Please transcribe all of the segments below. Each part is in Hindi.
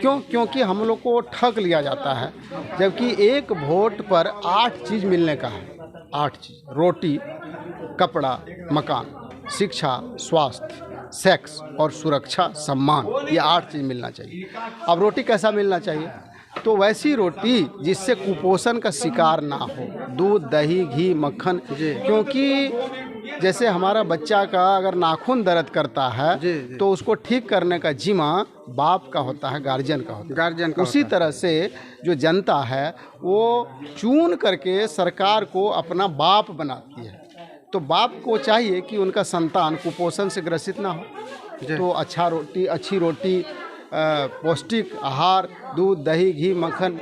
क्योंकि हम लोग को ठग लिया जाता है, जबकि एक वोट पर 8 चीज़ मिलने का है। 8 चीज़: रोटी, कपड़ा, मकान, शिक्षा, स्वास्थ्य, सेक्स और सुरक्षा, सम्मान। ये 8 चीज़ मिलना चाहिए। अब रोटी कैसा मिलना चाहिए? तो वैसी रोटी जिससे कुपोषण का शिकार ना हो, दूध, दही, घी, मक्खन। क्योंकि जैसे हमारा बच्चा का अगर नाखून दर्द करता है तो उसको ठीक करने का जिम्मा बाप का होता है, गार्जियन का होता है। उसी तरह से जो जनता है वो चुन करके सरकार को अपना बाप बनाती है। तो बाप को चाहिए कि उनका संतान कुपोषण से ग्रसित ना हो। तो अच्छी रोटी, पौष्टिक आहार, दूध, दही, घी, मक्खन।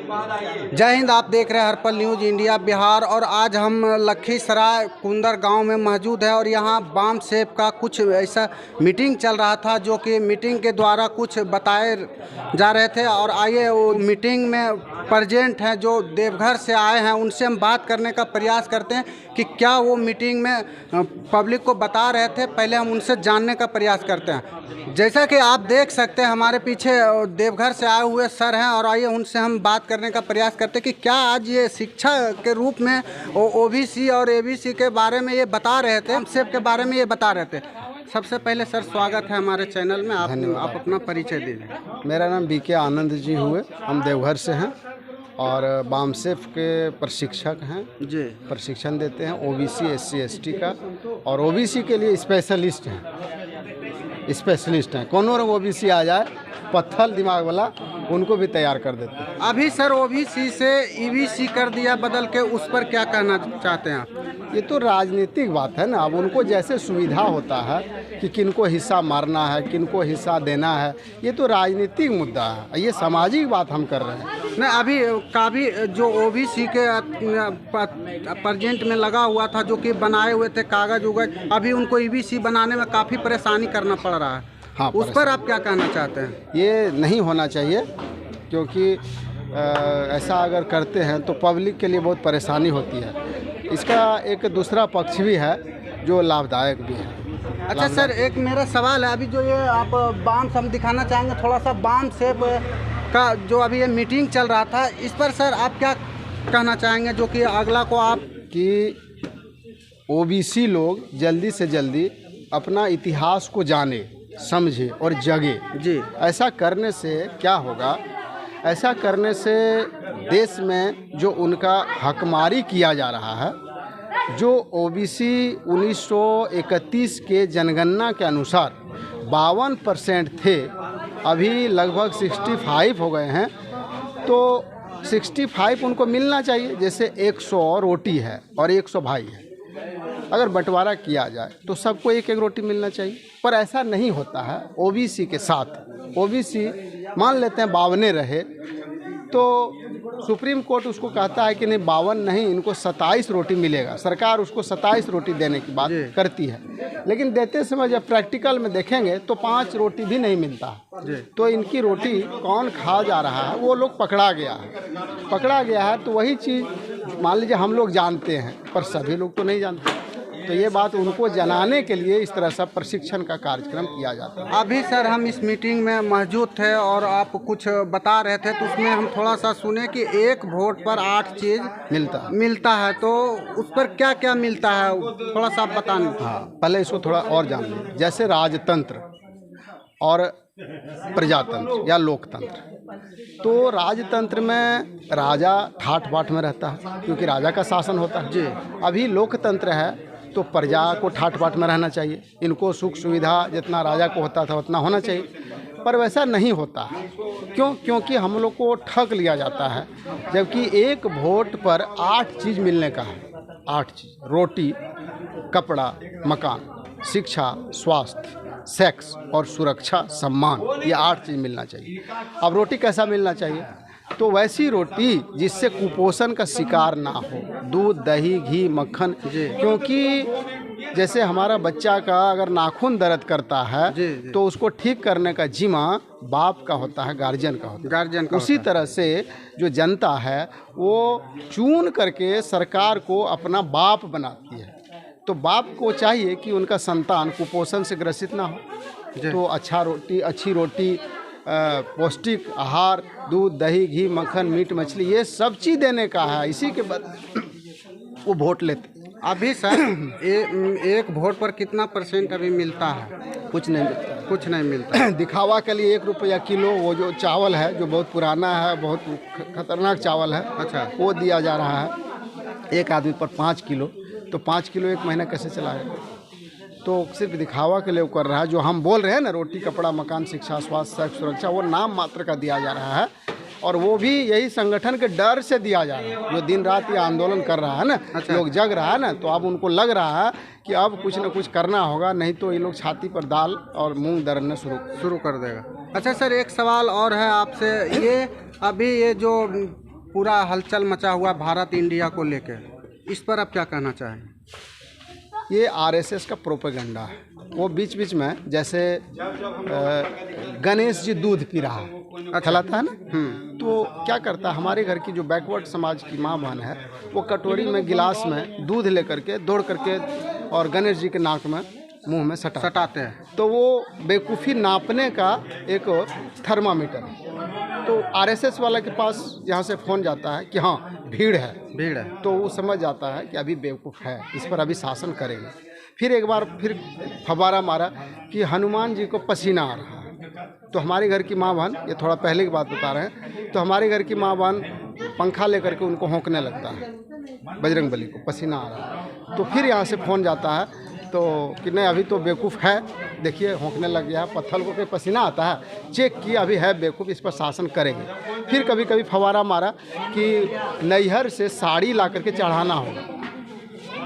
जय हिंद। आप देख रहे हैं हर्पल न्यूज़ इंडिया बिहार। और आज हम लखीसराय कुंदर गांव में मौजूद है और यहाँ बाम सेफ का कुछ ऐसा मीटिंग चल रहा था, जो कि मीटिंग के द्वारा कुछ बताए जा रहे थे। और आइए वो मीटिंग में प्रेजेंट हैं जो देवघर से आए हैं, उनसे हम बात करने का प्रयास करते हैं कि क्या वो मीटिंग में पब्लिक को बता रहे थे। पहले हम उनसे जानने का प्रयास करते हैं। जैसा कि आप देख सकते हैं हमारे पीछे देवघर से आए हुए सर हैं, और आइए उनसे हम बात करने का प्रयास करते हैं कि क्या आज ये शिक्षा के रूप में ओबीसी और एबीसी के बारे में ये बता रहे थे, सेफ के बारे में ये बता रहे थे। सबसे पहले सर स्वागत है हमारे चैनल में। आप अपना परिचय दीजिए। मेरा नाम बीके आनंद जी हुए, हम देवघर से हैं और बामसेफ के प्रशिक्षक हैं जी। प्रशिक्षण देते हैं ओबीसी, एससी, एसटी का, और ओबीसी के लिए स्पेशलिस्ट हैं। कौन और ओबीसी आ जाए पत्थर दिमाग वाला, उनको भी तैयार कर देते हैं। अभी सर ओबीसी से ईबीसी कर दिया बदल के, उस पर क्या कहना चाहते हैं आप? ये तो राजनीतिक बात है ना। अब उनको जैसे सुविधा होता है कि किनको हिस्सा मारना है, किनको हिस्सा देना है, ये तो राजनीतिक मुद्दा है। ये सामाजिक बात हम कर रहे हैं। नहीं, अभी काफ़ी जो ओबीसी के प्रेजेंट में लगा हुआ था, जो कि बनाए हुए थे कागज उगज, अभी उनको ईबीसी बनाने में काफ़ी परेशानी करना पड़ रहा है। हाँ, उस पर आप क्या कहना चाहते हैं? ये नहीं होना चाहिए, क्योंकि ऐसा अगर करते हैं तो पब्लिक के लिए बहुत परेशानी होती है। इसका एक दूसरा पक्ष भी है जो लाभदायक भी है। अच्छा सर, एक मेरा सवाल है। अभी जो ये आप बाम हम दिखाना चाहेंगे थोड़ा सा, बाम सेफ का जो अभी ये मीटिंग चल रहा था, इस पर सर आप क्या कहना चाहेंगे, जो कि अगला को आप कि ओबीसी लोग जल्दी से जल्दी अपना इतिहास को जाने, समझे और जगे जी। ऐसा करने से क्या होगा? ऐसा करने से देश में जो उनका हकमारी किया जा रहा है, जो ओबीसी 1931 के जनगणना के अनुसार 52% थे, अभी लगभग 65 हो गए हैं। तो 65 उनको मिलना चाहिए। जैसे 100 रोटी है और 100 भाई है, अगर बंटवारा किया जाए तो सबको एक एक रोटी मिलना चाहिए। पर ऐसा नहीं होता है ओबीसी के साथ। ओबीसी मान लेते हैं 52 रहे, तो सुप्रीम कोर्ट उसको कहता है कि नहीं 52 नहीं, इनको 27 रोटी मिलेगा। सरकार उसको 27 रोटी देने की बात करती है, लेकिन देते समय जब प्रैक्टिकल में देखेंगे तो 5 रोटी भी नहीं मिलता। तो इनकी रोटी कौन खा जा रहा है, वो लोग पकड़ा गया है। तो वही चीज़ मान लीजिए हम लोग जानते हैं, पर सभी लोग तो नहीं जानते। तो ये बात उनको जनाने के लिए इस तरह से प्रशिक्षण का कार्यक्रम किया जाता है। अभी सर हम इस मीटिंग में मौजूद थे और आप कुछ बता रहे थे, तो उसमें हम थोड़ा सा सुने कि एक वोट पर 8 चीज़ मिलता है। तो उस पर क्या क्या मिलता है, थोड़ा सा आप बताएं। हाँ, पहले इसको थोड़ा और जान लें। जैसे राजतंत्र और प्रजातंत्र या लोकतंत्र। तो राजतंत्र में राजा ठाट बाट में रहता है, क्योंकि राजा का शासन होता है जी। अभी लोकतंत्र है तो प्रजा को ठाट बाट में रहना चाहिए। इनको सुख सुविधा जितना राजा को होता था उतना होना चाहिए, पर वैसा नहीं होता है। क्योंकि हम लोग को ठग लिया जाता है, जबकि एक वोट पर 8 चीज़ मिलने का है। 8 चीज़: रोटी, कपड़ा, मकान, शिक्षा, स्वास्थ्य, सेक्स और सुरक्षा, सम्मान। ये 8 चीज़ मिलना चाहिए। अब रोटी कैसा मिलना चाहिए? तो वैसी रोटी जिससे कुपोषण का शिकार ना हो, दूध, दही, घी, मक्खन। क्योंकि जैसे हमारा बच्चा का अगर नाखून दर्द करता है तो उसको ठीक करने का जिम्मा बाप का होता है, गार्जियन का होता है। उसी तरह से जो जनता है वो चुन करके सरकार को अपना बाप बनाती है। तो बाप को चाहिए कि उनका संतान कुपोषण से ग्रसित ना हो। तो अच्छी रोटी, पौष्टिक आहार, दूध, दही, घी, मक्खन, मीट, मछली, ये सब चीज़ देने का है। इसी के बाद वो वोट लेते। अभी सर एक वोट पर कितना % अभी मिलता है? कुछ नहीं मिलता, कुछ नहीं मिलता। दिखावा के लिए 1 रुपया किलो वो जो चावल है, जो बहुत पुराना है, बहुत खतरनाक चावल है, अच्छा, वो दिया जा रहा है एक आदमी पर 5 किलो। तो 5 किलो एक महीना कैसे चलाएगा? तो सिर्फ दिखावा के लिए वो कर रहा है। जो हम बोल रहे हैं ना, रोटी, कपड़ा, मकान, शिक्षा, स्वास्थ्य, सड़क सुरक्षा, वो नाम मात्र का दिया जा रहा है, और वो भी यही संगठन के डर से दिया जा रहा है। जो दिन रात ये आंदोलन कर रहा है ना, अच्छा, लोग जग रहा है ना, तो अब उनको लग रहा है कि अब कुछ न कुछ करना होगा, नहीं तो ये लोग छाती पर दाल और मूंग दरने शुरू कर देगा। अच्छा सर, एक सवाल और है आपसे। ये अभी ये जो पूरा हलचल मचा हुआ भारत इंडिया को लेकर, इस पर आप क्या कहना चाहें? ये आरएसएस का प्रोपेगेंडा है। वो बीच बीच में जैसे गणेश जी दूध पी रहा है, खिलाता है ना, तो क्या करता है, हमारे घर की जो बैकवर्ड समाज की माँ बहन है, वो कटोरी में गिलास में दूध लेकर के दौड़ करके और गणेश जी के नाक में, मुंह में सटाते हैं। तो वो बेवकूफ़ी नापने का एक थर्मामीटर है। तो आरएसएस वाला के पास यहाँ से फ़ोन जाता है कि हाँ भीड़ है, तो वो समझ जाता है कि अभी बेवकूफ़ है, इस पर अभी शासन करेंगे। फिर एक बार फिर फव्वारा मारा कि हनुमान जी को पसीना आ रहा है। तो हमारे घर की माँ बहन, ये थोड़ा पहले की बात बता रहे हैं, तो हमारे घर की माँ बहन पंखा लेकर के उनको होंकने लगता है, बजरंग बली को पसीना आ रहा है। तो फिर यहाँ से फ़ोन जाता है तो कि नहीं अभी तो बेवकूफ़ है, देखिए होंकने लग गया है, पत्थर को कोई पसीना आता है, चेक किया अभी है बेवकूफ़, इस पर शासन करेंगे। फिर कभी कभी फव्वारा मारा कि नैहर से साड़ी ला करके चढ़ाना होगा।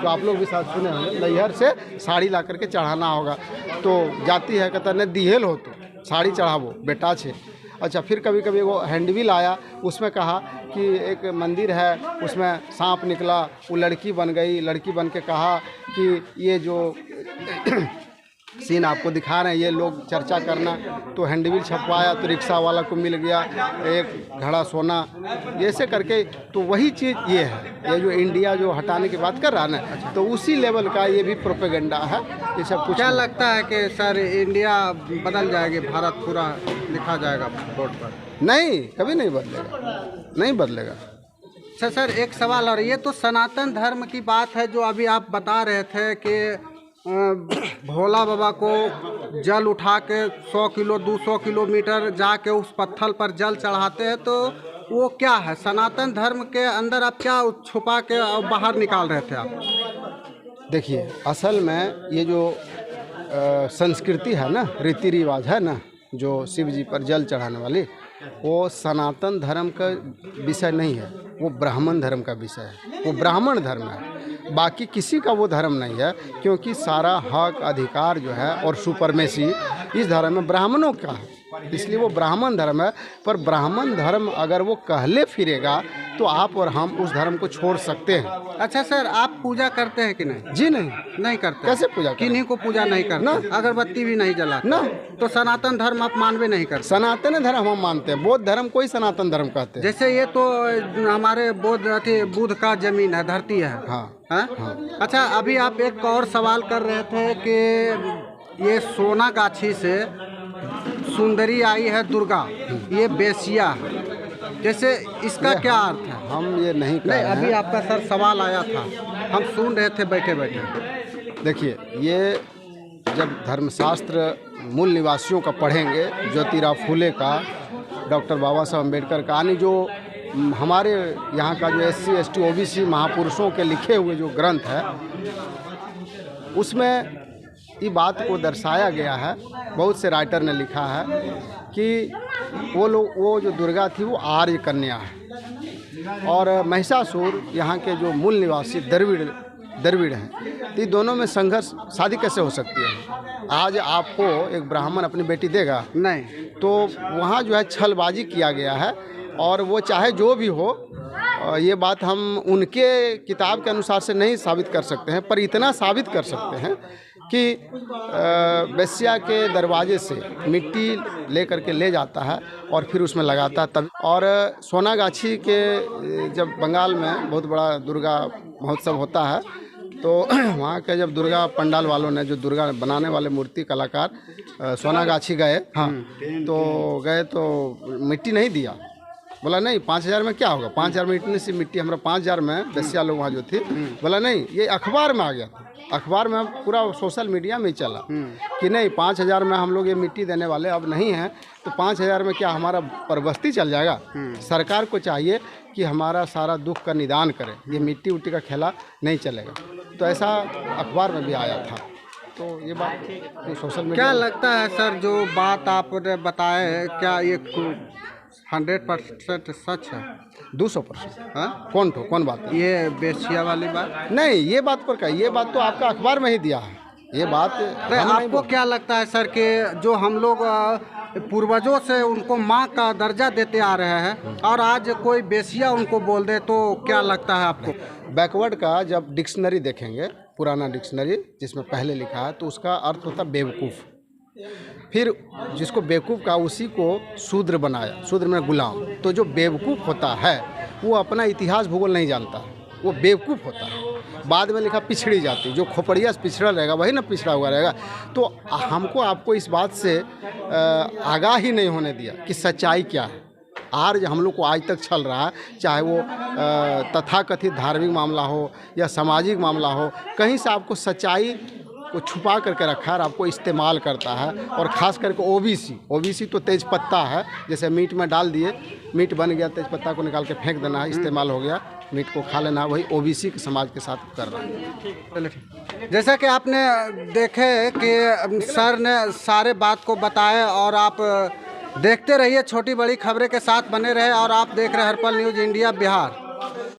तो आप लोग भी साथ सुने होंगे, नैहर से साड़ी ला करके चढ़ाना होगा। तो जाती है, कहता नहीं दिहेल हो तो साड़ी चढ़ावो बेटा छे। अच्छा, फिर कभी कभी वो हैंडबिल आया, उसमें कहा कि एक मंदिर है, उसमें सांप निकला, वो लड़की बन गई। लड़की बन के कहा कि ये जो सीन आपको दिखा रहे हैं ये लोग चर्चा करना। तो हैंडबिल छपवाया तो रिक्शा वाला को मिल गया एक घड़ा सोना, ऐसे करके। तो वही चीज़ ये है, ये जो इंडिया जो हटाने की बात कर रहा है ना, तो उसी लेवल का ये भी प्रोपेगेंडा है। ये सब कुछ क्या लगता है कि सर इंडिया बदल जाएगी, भारत पूरा लिखा जाएगा बोर्ड पर? नहीं, कभी नहीं बदलेगा, नहीं बदलेगा। सर एक सवाल और, ये तो सनातन धर्म की बात है जो अभी आप बता रहे थे कि भोला बाबा को जल उठा के 100 किलो 200 किलोमीटर जाके उस पत्थर पर जल चढ़ाते हैं, तो वो क्या है? सनातन धर्म के अंदर आप क्या छुपा के बाहर निकाल रहे थे आप? देखिए, असल में ये जो संस्कृति है ना, रीति रिवाज है ना, जो शिव जी पर जल चढ़ाने वाली, वो सनातन धर्म का विषय नहीं है, वो ब्राह्मण धर्म का विषय है, वो ब्राह्मण धर्म है। बाकी किसी का वो धर्म नहीं है, क्योंकि सारा हक अधिकार जो है और सुपरमेसी इस धर्म में ब्राह्मणों का है, इसलिए वो ब्राह्मण धर्म है। पर ब्राह्मण धर्म अगर वो कहले फिरेगा तो आप और हम उस धर्म को छोड़ सकते हैं। अच्छा सर, आप पूजा करते हैं कि नहीं? जी नहीं, नहीं करते। कैसे पूजा? किन्हीं को पूजा नहीं करते ना, अगरबत्ती भी नहीं जलाते ना, तो सनातन धर्म आप मानवे नहीं करते? सनातन धर्म हम मानते हैं, बौद्ध धर्म कोई सनातन धर्म कहते हैं। जैसे ये तो हमारे बुद्ध का जमीन है, धरती है। हाँ, हाँ? अच्छा, अभी आप एक और सवाल कर रहे थे कि ये सोनागाछी से सुंदरी आई है दुर्गा, ये बेसिया है, जैसे इसका क्या अर्थ है? हम ये नहीं कह रहे हैं। अभी आपका सर सवाल आया था, हम सुन रहे थे बैठे बैठे। देखिए, ये जब धर्मशास्त्र मूल निवासियों का पढ़ेंगे, ज्योतिराव फूले का, डॉक्टर बाबा साहब अम्बेडकर का, यानी जो हमारे यहाँ का जो SC ST OBC महापुरुषों के लिखे हुए जो ग्रंथ है, उसमें ये बात को दर्शाया गया है। बहुत से राइटर ने लिखा है कि वो जो दुर्गा थी वो आर्य कन्या है, और महिषासुर यहाँ के जो मूल निवासी द्रविड़ हैं। तो ये दोनों में संघर्ष, शादी कैसे हो सकती है? आज आपको एक ब्राह्मण अपनी बेटी देगा नहीं, तो वहाँ जो है छलबाजी किया गया है। और वो चाहे जो भी हो, ये बात हम उनके किताब के अनुसार से नहीं साबित कर सकते हैं, पर इतना साबित कर सकते हैं कि वेश्या के दरवाजे से मिट्टी ले करके ले जाता है और फिर उसमें लगाता है तब। और सोनागाछी के जब बंगाल में बहुत बड़ा दुर्गा महोत्सव होता है, तो वहाँ के जब दुर्गा पंडाल वालों ने, जो दुर्गा बनाने वाले मूर्ति कलाकार, सोनागाछी गए, हाँ, तो गए तो मिट्टी नहीं दिया। बोला नहीं 5,000 में क्या होगा, 5,000 में इतनी सी मिट्टी, हमारा 5,000 में दसिया लोग वहाँ जो थे, बोला नहीं, ये अखबार में आ गया था, अखबार में पूरा सोशल मीडिया में ही चला कि नहीं 5,000 में हम लोग ये मिट्टी देने वाले अब नहीं हैं, तो 5,000 में क्या हमारा परबस्ती चल जाएगा। सरकार को चाहिए कि हमारा सारा दुख का निदान करे, ये मिट्टी उट्टी का खेला नहीं चलेगा। तो ऐसा अखबार में भी आया था। तो ये बात सोशल मीडिया। क्या लगता है सर, जो बात आपने बताया है, क्या ये 100% सच है? 200%। हाँ, कौन बात है? ये बेसिया वाली बात नहीं, ये बात पर क्या, ये बात तो आपका अखबार में ही दिया है, ये बात नहीं। आपको क्या लगता है सर कि जो हम लोग पूर्वजों से उनको माँ का दर्जा देते आ रहे हैं और आज कोई बेसिया उनको बोल दे, तो क्या लगता है आपको? बैकवर्ड का जब डिक्शनरी देखेंगे, पुराना डिक्शनरी जिसमें पहले लिखा है, तो उसका अर्थ होता बेवकूफ़। फिर जिसको बेवकूफ़ का उसी को शूद्र बनाया, शूद्र में गुलाम। तो जो बेवकूफ़ होता है वो अपना इतिहास भूगोल नहीं जानता है, वो बेवकूफ़ होता है। बाद में लिखा पिछड़ी जाति, जो खोपड़िया से पिछड़ा रहेगा वही ना पिछड़ा हुआ रहेगा। तो हमको आपको इस बात से आगाह ही नहीं होने दिया कि सच्चाई क्या है। आज हम लोग को आज तक चल रहा है, चाहे वो तथाकथित धार्मिक मामला हो या सामाजिक मामला हो, कहीं से आपको सच्चाई को छुपा करके रखा है और आपको इस्तेमाल करता है। और ख़ास करके ओबीसी तो तेज पत्ता है, जैसे मीट में डाल दिए, मीट बन गया, तेज पत्ता को निकाल के फेंक देना है, इस्तेमाल हो गया, मीट को खा लेना, वही ओबीसी के समाज के साथ कर रहा है। जैसा कि आपने देखे कि सर ने सारे बात को बताया, और आप देखते रहिए, छोटी बड़ी खबरें के साथ बने रहे, और आप देख रहे हैं हर्पल न्यूज़ इंडिया बिहार।